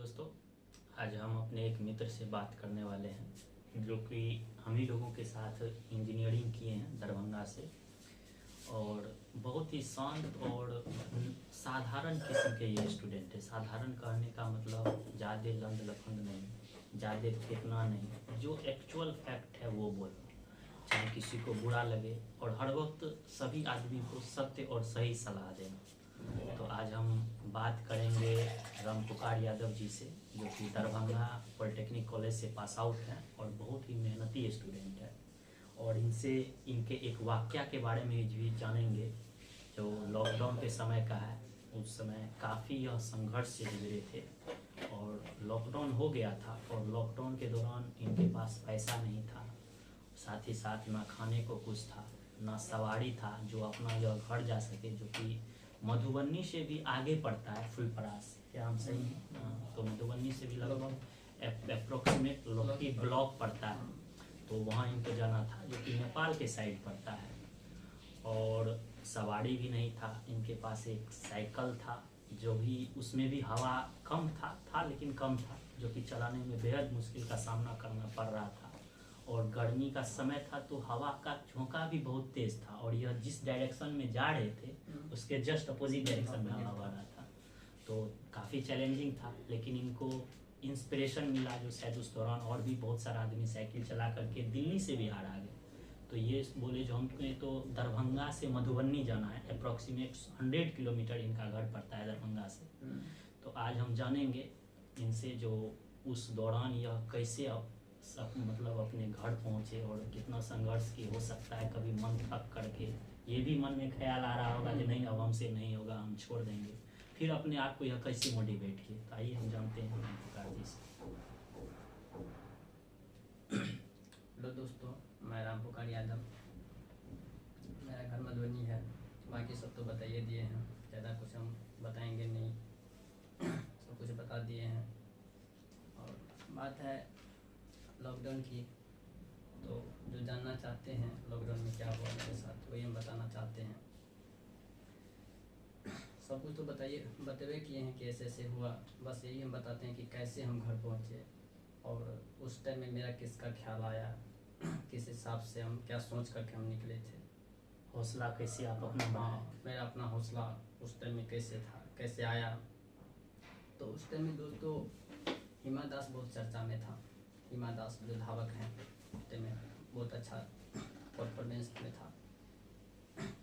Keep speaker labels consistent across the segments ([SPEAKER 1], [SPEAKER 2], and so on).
[SPEAKER 1] दोस्तों, आज हम अपने एक मित्र से बात करने वाले हैं जो कि हम ही लोगों के साथ इंजीनियरिंग किए हैं दरभंगा से। और बहुत ही शांत और साधारण किस्म के ये स्टूडेंट है। साधारण कहने का मतलब ज़्यादा लंद लफंद नहीं, ज़्यादा फेंकना नहीं, जो एक्चुअल फैक्ट है वो बोलना, चाहे किसी को बुरा लगे, और हर वक्त सभी आदमी को सत्य और सही सलाह देना। तो आज हम बात करेंगे रामपुकार यादव जी से, जो कि दरभंगा पॉलिटेक्निक कॉलेज से पास आउट हैं और बहुत ही मेहनती स्टूडेंट है। और इनसे इनके एक वाक़या के बारे में भी जानेंगे जो लॉकडाउन के समय का है। उस समय काफ़ी यह संघर्ष से गुजरे थे और लॉकडाउन हो गया था, और लॉकडाउन के दौरान इनके पास पैसा नहीं था, साथ ही साथ ना खाने को कुछ था, ना सवारी था जो अपना यह घर जा सके, जो कि मधुबनी से भी आगे पड़ता है फुलपरास। क्या हम सही हैं? तो मधुबनी से भी लगभग अप्रोक्सीमेट लोकी ब्लॉक पड़ता है, तो वहाँ इनको जाना था जो कि नेपाल के साइड पड़ता है। और सवारी भी नहीं था, इनके पास एक साइकिल था जो भी उसमें भी हवा कम था लेकिन कम था, जो कि चलाने में बेहद मुश्किल का सामना करना पड़ रहा था। और गर्मी का समय था तो हवा का झोंका भी बहुत तेज़ था, और यह जिस डायरेक्शन में जा रहे थे उसके जस्ट अपोजिट डायरेक्शन में हवा आ रहा था। तो काफ़ी चैलेंजिंग था, लेकिन इनको इंस्पिरेशन मिला, जो शायद उस दौरान और भी बहुत सारा आदमी साइकिल चला करके दिल्ली से बिहार आ गए। तो ये बोले जो हमें तो दरभंगा से मधुबनी जाना है, अप्रॉक्सीमेट 100 किलोमीटर इनका घर पड़ता है दरभंगा से। तो आज हम जानेंगे इनसे जो उस दौरान यह कैसे सब मतलब अपने घर पहुँचे और कितना संघर्ष की हो सकता है, कभी मन थक करके ये भी मन में ख्याल आ रहा होगा कि नहीं अब हमसे नहीं होगा, हम छोड़ देंगे, फिर अपने आप को यह कैसे मोटिवेट किए। तो आइए हम जानते हैं रामपुकार जी से।
[SPEAKER 2] हेलो दोस्तों, मैं रामपुकार यादव। मेरा घर मधुबनी है, बाकी सब तो बताइए दिए हैं, ज़्यादा कुछ हम बताएंगे नहीं, सब कुछ बता दिए हैं। और बात है लॉकडाउन की, तो जो जानना चाहते हैं लॉकडाउन में क्या हुआ मेरे साथ, वही हम बताना चाहते हैं। सब कुछ तो बतवे किए हैं कि ऐसे ऐसे हुआ, बस यही हम बताते हैं कि कैसे हम घर पहुँचे और उस टाइम में मेरा किसका ख्याल आया, किस हिसाब से हम क्या सोच करके हम निकले थे।
[SPEAKER 1] हौसला कैसे आप अपना बनाए?
[SPEAKER 2] मेरा अपना हौसला उस टाइम में कैसे था, कैसे आया। तो उस टाइम में दोस्तों हिमा दास बहुत चर्चा में था। हिमा दास जो धावक हैं उस टाइम में बहुत अच्छा परफॉर्मेंस में था,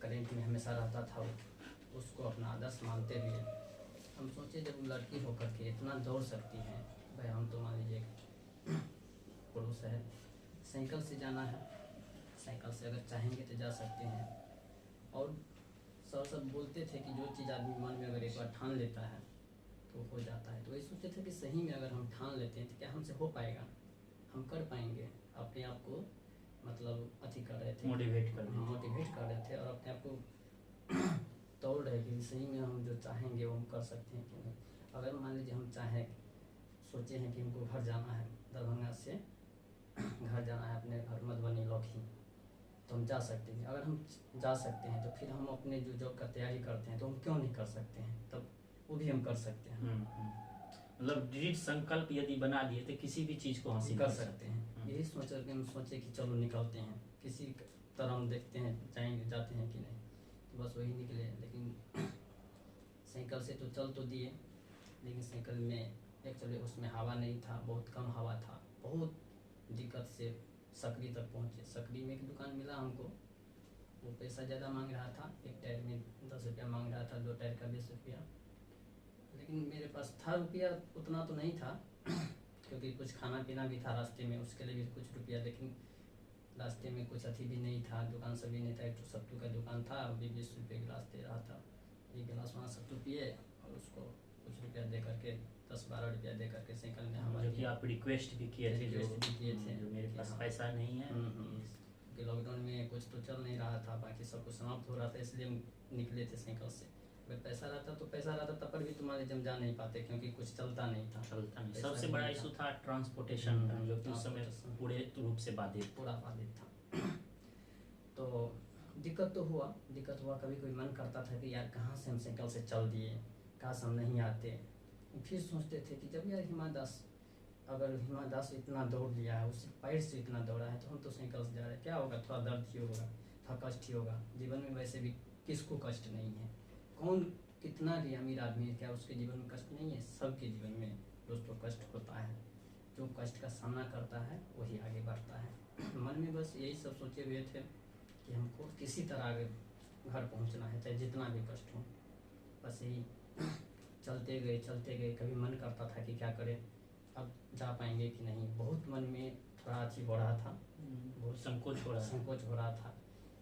[SPEAKER 2] करेंट में हमेशा रहता था वो। उसको अपना आदर्श मानते हुए हम सोचे जब वो लड़की होकर के इतना दौड़ सकती हैं, भाई हम तो मान लीजिए पड़ोस है, साइकिल से जाना है, साइकिल से अगर चाहेंगे तो जा सकते हैं। और सब बोलते थे कि जो चीज़ आदमी मन में अगर एक बार ठान लेता है तो हो जाता है। तो वही सोचते थे कि सही में अगर हम ठान लेते हैं तो क्या हमसे हो पाएगा, हम कर पाएंगे। अपने आप को मतलब अथी कर रहे थे,
[SPEAKER 1] मोटिवेट कर
[SPEAKER 2] रहे थे और अपने आप को तोड़ रहे कि सही में हम जो चाहेंगे वो हम कर सकते हैं कि नहीं। अगर मान लीजिए हम चाहें, सोचे हैं कि हमको घर जाना है, दरभंगा से घर जाना है अपने घर मधुबनी लौकी, तो हम जा सकते हैं। अगर हम जा सकते हैं तो फिर हम अपने जो जॉब का तैयारी करते हैं तो हम क्यों नहीं कर सकते हैं, तब वो भी हम कर सकते हैं।
[SPEAKER 1] मतलब दृढ़ संकल्प यदि बना लिए तो किसी भी चीज़ को हासिल
[SPEAKER 2] कर सकते हैं। यही सोच करके हम सोचे कि चलो निकलते हैं, किसी तरह हम देखते हैं जाते हैं कि नहीं। तो बस वही निकले। लेकिन साइकिल से तो चल तो दिए, लेकिन साइकिल में एक्चुअली उसमें हवा नहीं था, बहुत कम हवा था। बहुत दिक्कत से सकरी तक पहुँचे। सकरी में एक दुकान मिला हमको, वो पैसा ज़्यादा मांग रहा था, एक टायर में 10 रुपया मांग रहा था, 2 टायर का 20 रुपया। लेकिन मेरे पास था रुपया, उतना तो नहीं था क्योंकि कुछ खाना पीना भी था रास्ते में, उसके लिए भी कुछ रुपया। लेकिन रास्ते में कुछ अथी भी नहीं था, दुकान सब भी नहीं था। एक तो सत्तू का दुकान था, अभी 20 रुपये गिलास दे रहा था। एक गिलास वहाँ सत्तू पिए और उसको कुछ रुपया दे करके 10-12 रुपया दे करके साइकिल में हमारे,
[SPEAKER 1] जो कि आप रिक्वेस्ट भी किए थे,
[SPEAKER 2] जो
[SPEAKER 1] मेरे पास पैसा नहीं है
[SPEAKER 2] कि लॉकडाउन में कुछ तो चल नहीं रहा था, बाकी सब कुछ समाप्त हो रहा था, इसलिए हम निकले थे साइकिल से। अगर पैसा रहता तब पर भी तुम्हारे जम जा नहीं पाते क्योंकि कुछ चलता नहीं था।
[SPEAKER 1] सबसे बड़ा इशू था ट्रांसपोर्टेशन का, जो कि उस समय पूरे रूप से बाधित
[SPEAKER 2] था। तो दिक्कत हुआ। कभी कोई मन करता था कि यार कहाँ से हम साइकिल से चल दिए, काश हम नहीं आते। फिर सोचते थे कि जब यार हिमा दास, अगर हिमा दास इतना दौड़ लिया है, उससे पैर से इतना दौड़ा है, तो हम तो साइकिल से जा रहे हैं, क्या होगा, थोड़ा दर्द ही होगा, थोड़ा कष्ट ही होगा। जीवन में वैसे भी किसको कष्ट नहीं है, कौन कितना भी अमीर आदमी है, क्या उसके जीवन में कष्ट नहीं है? सबके जीवन में दोस्तों कष्ट होता है। जो कष्ट का सामना करता है वही आगे बढ़ता है। मन में बस यही सब सोचे हुए थे कि हमको किसी तरह आगे घर पहुंचना है, चाहे जितना भी कष्ट हो। बस यही चलते गए। कभी मन करता था कि क्या करें, अब जा पाएंगे कि नहीं, बहुत मन में थोड़ा अथी हो रहा था,
[SPEAKER 1] बहुत संकोच हो रहा था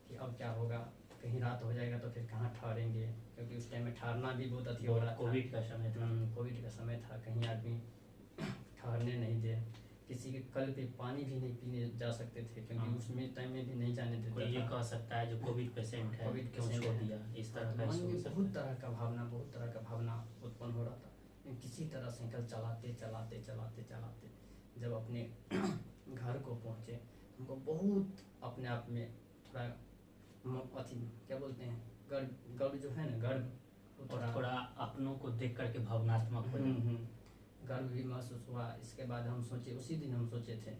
[SPEAKER 2] कि अब क्या होगा, कहीं रात हो जाएगा तो फिर कहाँ ठहरेंगे, क्योंकि उस टाइम में ठहरना भी बहुत अथी हो रहा था।
[SPEAKER 1] कोविड का समय था।
[SPEAKER 2] कहीं आदमी ठहरने नहीं दे, किसी के कल पे पानी भी नहीं पीने जा सकते थे, क्योंकि उसमें टाइम में भी नहीं जाने देते।
[SPEAKER 1] कोई ये कह सकता है जो कोविड पेशेंट है,
[SPEAKER 2] कोविड
[SPEAKER 1] क्यों छोड़ दिया, इस तरह का
[SPEAKER 2] मन में बहुत तरह का भावना उत्पन्न हो रहा था। किसी तरह साइकिल चलाते जब अपने घर को पहुँचे, हमको बहुत अपने आप में थोड़ा अथी क्या बोलते हैं, गर्व जो है ना, गर्व
[SPEAKER 1] और थोड़ा अपनों को देख करके भावनात्मक हो
[SPEAKER 2] गर्व भी महसूस हुआ। इसके बाद हम सोचे, उसी दिन हम सोचे थे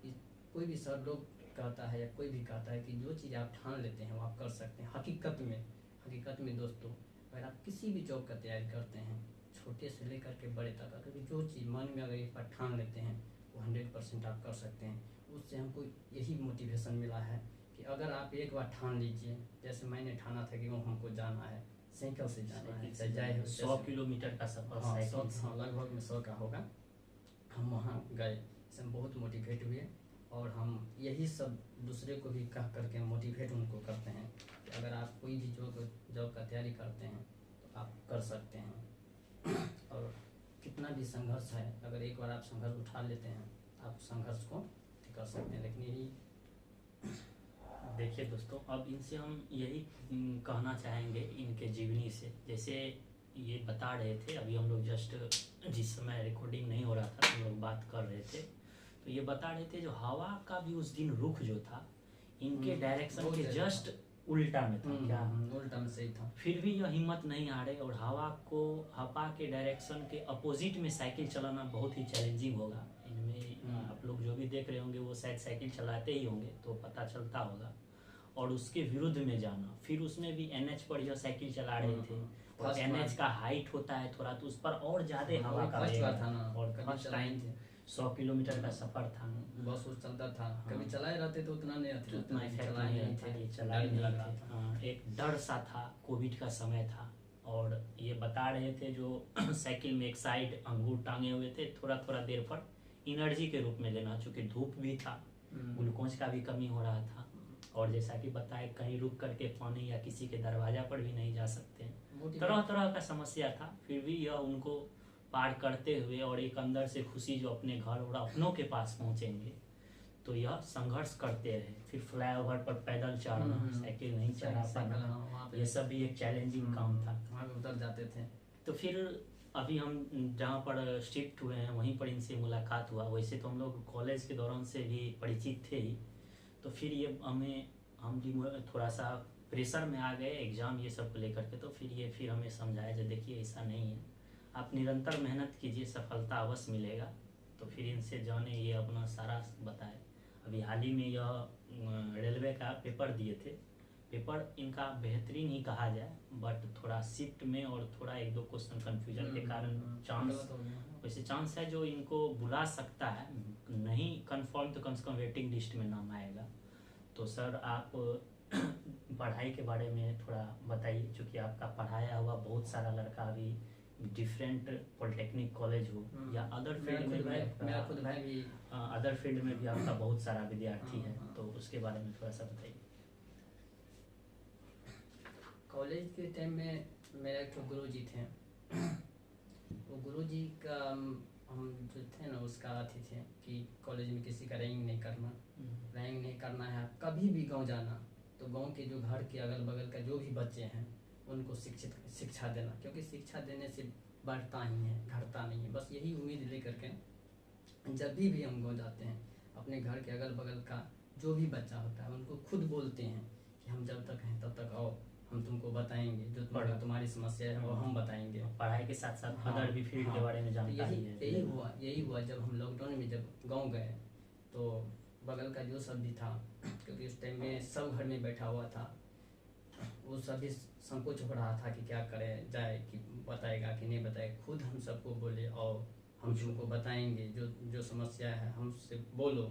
[SPEAKER 2] कि कोई भी सब लोग कहता है या कोई भी कहता है कि जो चीज़ आप ठान लेते हैं वो आप कर सकते हैं। हकीकत में दोस्तों, अगर आप किसी भी जॉब का तैयारी करते हैं, छोटे से लेकर के बड़े तक, अगर जो चीज़ मन में अगर एक बार ठान लेते हैं वो 100% आप कर सकते हैं। उससे हमको यही मोटिवेशन मिला है कि अगर आप एक बार ठान लीजिए, जैसे मैंने ठाना था कि वो हमको जाना है, साइकिल से जाना है, चाहे जाए
[SPEAKER 1] 100 किलोमीटर का सफर साइकिल से,
[SPEAKER 2] लगभग में 100 का होगा। हम वहाँ गए, इससे हम बहुत मोटिवेट हुए, और हम यही सब दूसरे को भी कह करके मोटिवेट उनको करते हैं कि अगर आप कोई भी जॉब का तैयारी करते हैं तो आप कर सकते हैं। और कितना भी संघर्ष है, अगर एक बार आप संघर्ष उठा लेते हैं, आप संघर्ष को कर सकते हैं। लेकिन यही
[SPEAKER 1] देखिए दोस्तों, अब इनसे हम यही कहना चाहेंगे, इनके जीवनी से, जैसे ये बता रहे थे अभी, हम लोग जस्ट जिस समय रिकॉर्डिंग नहीं हो रहा था हम लोग बात कर रहे थे, तो ये बता रहे थे जो हवा का भी उस दिन रुख जो था इनके डायरेक्शन के जस्ट उल्टा में था। क्या
[SPEAKER 2] उल्टा में सही था?
[SPEAKER 1] फिर भी यह हिम्मत नहीं हारे, और हवा के डायरेक्शन के अपोजिट में साइकिल चलाना बहुत ही चैलेंजिंग होगा। इनमें आप लोग जो भी देख रहे होंगे वो शायद साइकिल चलाते ही होंगे, तो पता चलता होगा। और उसके विरुद्ध में जाना, फिर उसमें भी NH पर यह साइकिल चला रहे थे, और NH का हाइट होता है थोड़ा, तो उस पर और ज्यादा हवा का
[SPEAKER 2] था ना। और
[SPEAKER 1] फर्स्ट टाइम 100 किलोमीटर का सफर था,
[SPEAKER 2] बस वो चलता था। कभी चलाए रहते तो उतना नहीं
[SPEAKER 1] इफेक्ट नहीं लगा था। एक डर सा था, कोविड का समय था, और ये बता रहे थे जो साइकिल में एक साइड अंगूर टांगे हुए थे, थोड़ा देर पर एनर्जी के रूप में लेना, चूँकि धूप भी था, ग्लूकोज का भी कमी हो रहा था, और जैसा कि बताए कहीं रुक करके पानी या किसी के दरवाजा पर भी नहीं जा सकते हैं, तरह का समस्या था। फिर भी यह उनको पार करते हुए, और एक अंदर से खुशी जो अपने घर और अपनों के पास पहुंचेंगे, तो यह संघर्ष करते रहे। फिर फ्लाईओवर पर पैदल चढ़ना, साइकिल नहीं चढ़ा पाना, ये सब भी एक चैलेंजिंग काम था।
[SPEAKER 2] वहाँ पे उतर जाते थे।
[SPEAKER 1] तो फिर अभी हम जहाँ पर शिफ्ट हुए हैं वहीं पर इनसे मुलाकात हुआ। वैसे तो हम लोग कॉलेज के दौरान से भी परिचित थे ही, तो फिर ये हम भी थोड़ा सा प्रेशर में आ गए एग्ज़ाम ये सब को लेकर के, तो फिर हमें समझाया जो देखिए ऐसा नहीं है, आप निरंतर मेहनत कीजिए, सफलता अवश्य मिलेगा। तो फिर इनसे जाने, ये अपना सारा बताए। अभी हाल ही में यह रेलवे का पेपर दिए थे, पेपर इनका बेहतरीन ही कहा जाए, बट थोड़ा शिफ्ट में और थोड़ा 1-2 क्वेश्चन कन्फ्यूजन के कारण वैसे चांस है जो इनको बुला सकता है, नहीं कंफर्म तो कम से कम वेटिंग लिस्ट में नाम आएगा। तो सर आप पढ़ाई के बारे में थोड़ा बताइए, चूँकि आपका पढ़ाया हुआ बहुत सारा लड़का अभी डिफरेंट पॉलिटेक्निक कॉलेज हो या अदर फील्ड में,
[SPEAKER 2] मेरा खुद भाई भी
[SPEAKER 1] अदर फील्ड में भी आपका बहुत सारा विद्यार्थी है, तो उसके बारे में थोड़ा सा बताइए।
[SPEAKER 2] कॉलेज के टाइम में मेरा एक गुरु जी थे, वो गुरु जी का हम जो थे ना उसका अथी थे कि कॉलेज में किसी का रैंक नहीं करना है, कभी भी गांव जाना तो गांव के जो घर के अगल बगल का जो भी बच्चे हैं उनको शिक्षा देना, क्योंकि शिक्षा देने से बढ़ता ही है, घटता नहीं है। बस यही उम्मीद लेकर के जब भी हम गाँव जाते हैं, अपने घर के अगल बगल का जो भी बच्चा होता है उनको खुद बोलते हैं कि हम जब तक हैं तब तक आओ, हम तुमको बताएंगे, जो तुम्हारी समस्या है वो हम बताएंगे।
[SPEAKER 1] पढ़ाई के साथ साथ अदर भी फील्ड के बारे में जानकारी है।
[SPEAKER 2] यही हुआ जब हम लॉकडाउन में जब गाँव गए तो बगल का जो सब भी था, क्योंकि उस टाइम में सब घर में बैठा हुआ था, वो सभी संकोच हो रहा था कि क्या करें जाए, कि बताएगा कि नहीं बताएगा। खुद हम सबको बोले और हम तुमको बताएंगे, जो समस्या है हमसे बोलो,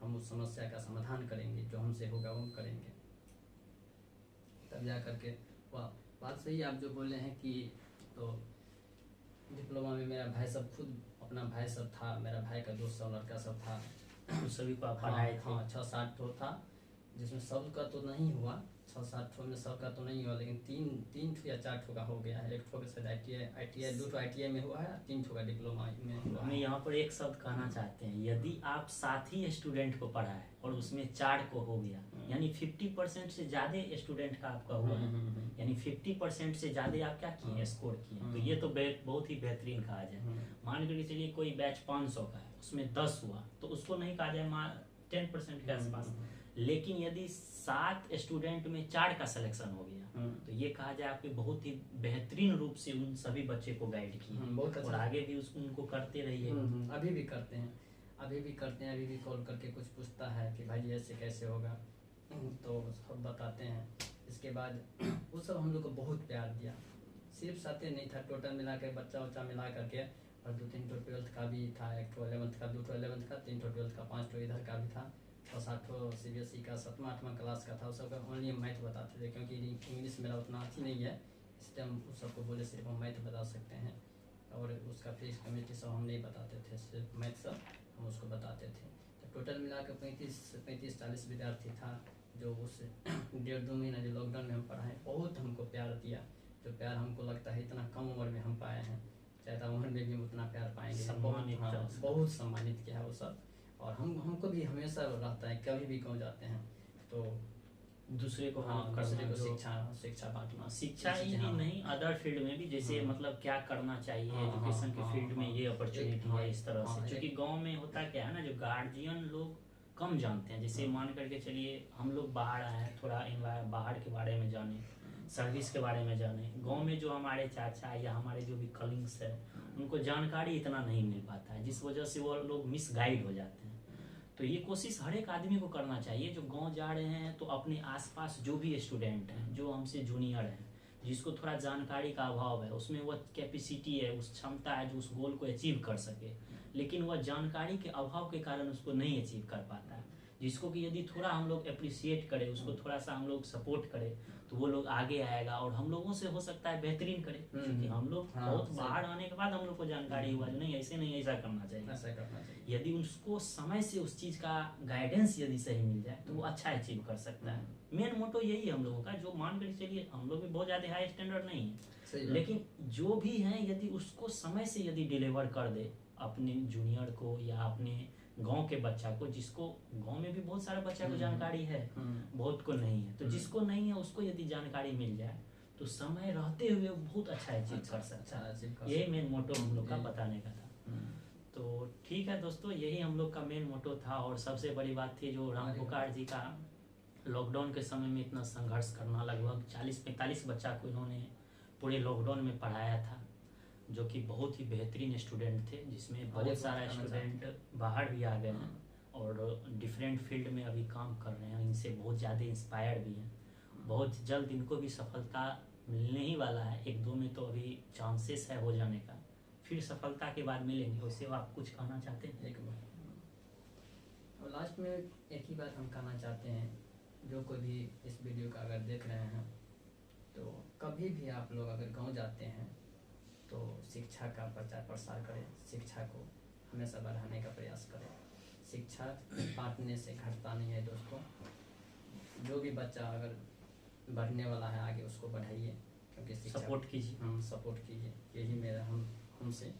[SPEAKER 2] हम उस समस्या का समाधान करेंगे, जो हमसे होगा वो करेंगे। तब जा करके वाह, बात सही आप जो बोले हैं कि तो डिप्लोमा में मेरा भाई सब खुद अपना भाई सब था, मेरा भाई का दोस्त सब लड़का सब था,
[SPEAKER 1] सभी को आप पढ़ाए थे?
[SPEAKER 2] हाँ 6-7 ठो था, जिसमें सबका तो नहीं हुआ, 6-7 ठो में सबका तो नहीं हुआ, लेकिन 3 ठो या 4 ठो का हो गया है। 1 ठो का शायद ITI 2 ठो ITI में हुआ है, 3 ठो का डिप्लोमा में हुआ
[SPEAKER 1] हमें
[SPEAKER 2] है।
[SPEAKER 1] यहाँ पर एक शब्द कहना चाहते हैं, यदि आप 7 ही स्टूडेंट को पढ़ाए और उसमें 4 को हो गया, यानी 50% से ज्यादा स्टूडेंट का आपका हुआ है, यानी 50% से ज्यादा आप क्या किए, स्कोर किए, तो ये तो बहुत ही बेहतरीन कहा जाए। मान के चलिए कोई बैच 500 का है, उसमें 10 हुआ तो उसको नहीं कहा जाए 10% के आसपास, लेकिन यदि 7 स्टूडेंट में 4 का सिलेक्शन हो गया तो ये कहा जाए आपके बहुत ही बेहतरीन रूप से उन सभी बच्चे को गाइड किए, और आगे भी उनको करते रहिए।
[SPEAKER 2] अभी भी करते हैं, अभी भी कॉल करके कुछ पूछता है कि भाई ऐसे कैसे होगा, तो सब बताते हैं। इसके बाद वो सब हम लोग को बहुत प्यार दिया, सिर्फ 7 नहीं था, टोटल मिला के बच्चा मिला करके, और 2-3 ठो 12th का भी था, 1 ठो 11th का, 2 ठो 11th का, 3 ठो 12th का, 5 ठो इधर का भी था, और 7 ठो CBSE का 7वां-8वां क्लास का था। उस सबका ओनली मैथ बताते थे, क्योंकि इंग्लिश मेरा उतना अच्छी नहीं है, इसलिए हम उस सबको बोले सिर्फ हम मैथ बता सकते हैं, और उसका फिजिक्स केमिस्ट्री सब हम नहीं बताते थे, सिर्फ मैथ सब हम उसको बताते थे। तो टोटल मिला कर 35-40 विद्यार्थी था, जो उस 1.5-2 महीना जो लॉकडाउन में हम पढ़ाएँ, बहुत हमको प्यार दिया, जो प्यार हमको लगता है इतना कम उम्र में हम पाए हैं, ज़्यादा उम्र में भी उतना प्यार पाएंगे। बहुत सम्मानित किया है वो सब, और हमको भी हमेशा रहता है, कभी भी गाँव जाते हैं तो
[SPEAKER 1] दूसरे को
[SPEAKER 2] शिक्षा बांटना,
[SPEAKER 1] शिक्षा ही नहीं, अदर फील्ड में भी, जैसे मतलब क्या करना चाहिए एजुकेशन के फील्ड में, ये अपॉर्चुनिटी है इस तरह से। क्योंकि गांव में होता क्या है ना, जो गार्जियन लोग कम जानते हैं, जैसे मान करके चलिए हम लोग बाहर आए हैं, थोड़ा बाहर के बारे में जाने, सर्विस के बारे में जाने। गांव में जो हमारे चाचा या हमारे जो भी कलीग्स है, उनको जानकारी इतना नहीं मिल पाता है, जिस वजह से वो लोग मिसगाइड हो जाते हैं। तो ये कोशिश हर एक आदमी को करना चाहिए, जो गांव जा रहे हैं तो अपने आसपास जो भी स्टूडेंट हैं, जो हमसे जूनियर हैं, जिसको थोड़ा जानकारी का अभाव है, उसमें वह कैपेसिटी है, उस क्षमता है जो उस गोल को अचीव कर सके, लेकिन वह जानकारी के अभाव के कारण उसको नहीं अचीव कर पाता है, जिसको कि यदि थोड़ा हम लोग अप्रिशिएट करें, उसको थोड़ा सा हम लोग सपोर्ट करें, तो वो लोग आगे आएगा और हम लोगों से हो सकता है बेहतरीन करे। क्योंकि हम लोग बहुत बाहर आने के बाद हम लोग को जानकारी हुआ नहीं, ऐसे नहीं, ऐसा करना चाहिए। यदि उसको समय से उस चीज का गाइडेंस यदि सही मिल जाए तो वो अच्छा अचीव कर सकता है। मेन मोटो यही है हम लोगों का, जो मान कर चलिए हम लोग भी बहुत ज्यादा हाई स्टैंडर्ड नहीं है, लेकिन जो भी है यदि उसको समय से यदि डिलीवर कर दे अपने जूनियर को या अपने गांव के बच्चा को, जिसको गांव में भी बहुत सारे बच्चा को जानकारी है, बहुत को नहीं है, तो जिसको नहीं है उसको यदि जानकारी मिल जाए तो समय रहते हुए बहुत अच्छा अचीव कर सकता है। यही मेन मोटो हम लोग का बताने का था। तो ठीक है दोस्तों, यही हम लोग का मेन मोटो था। और सबसे बड़ी बात थी जो राम पुकार जी का लॉकडाउन के समय में इतना संघर्ष करना, लगभग 40-45 बच्चा को इन्होंने पूरे लॉकडाउन में पढ़ाया था, जो कि बहुत ही बेहतरीन स्टूडेंट थे, जिसमें बहुत सारा स्टूडेंट बाहर भी आ गए हैं और डिफरेंट फील्ड में अभी काम कर रहे हैं, इनसे बहुत ज़्यादा इंस्पायर्ड भी हैं। बहुत जल्द इनको भी सफलता मिलने ही वाला है, 1-2 में तो अभी चांसेस है हो जाने का, फिर सफलता के बाद मिलेंगे। वैसे आप कुछ कहना चाहते हैं?
[SPEAKER 2] एक बार और लास्ट में एक ही बात हम कहना चाहते हैं, जो कोई भी इस वीडियो का अगर देख रहे हैं तो कभी भी आप लोग अगर गाँव जाते हैं तो शिक्षा का प्रचार प्रसार करें, शिक्षा को हमेशा बढ़ाने का प्रयास करें। शिक्षा बांटने से घटता नहीं है दोस्तों। जो भी बच्चा अगर बढ़ने वाला है आगे, उसको बढ़ाइए, क्योंकि
[SPEAKER 1] सपोर्ट कीजिए,
[SPEAKER 2] सपोर्ट कीजिए। यही मेरा हमसे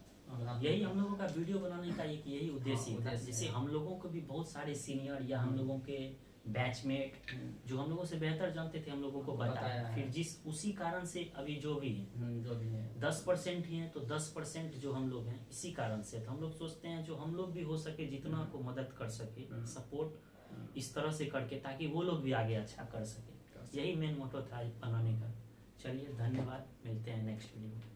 [SPEAKER 1] यही हम लोगों का वीडियो बनाने का एक यही उद्देश्य था। जैसे हम लोगों को भी बहुत सारे सीनियर या हम लोगों के बैचमेट जो हम लोगों से बेहतर जानते थे, हम लोगों को बताया, फिर जिस उसी कारण से अभी जो भी है 10% ही है, तो 10% जो हम लोग हैं इसी कारण से। तो हम लोग सोचते हैं जो हम लोग भी हो सके जितना को मदद कर सके, सपोर्ट इस तरह से करके, ताकि वो लोग भी आगे अच्छा कर सके। यही मेन मोटो था बनाने का। चलिए धन्यवाद, मिलते हैं नेक्स्ट वीडियो में।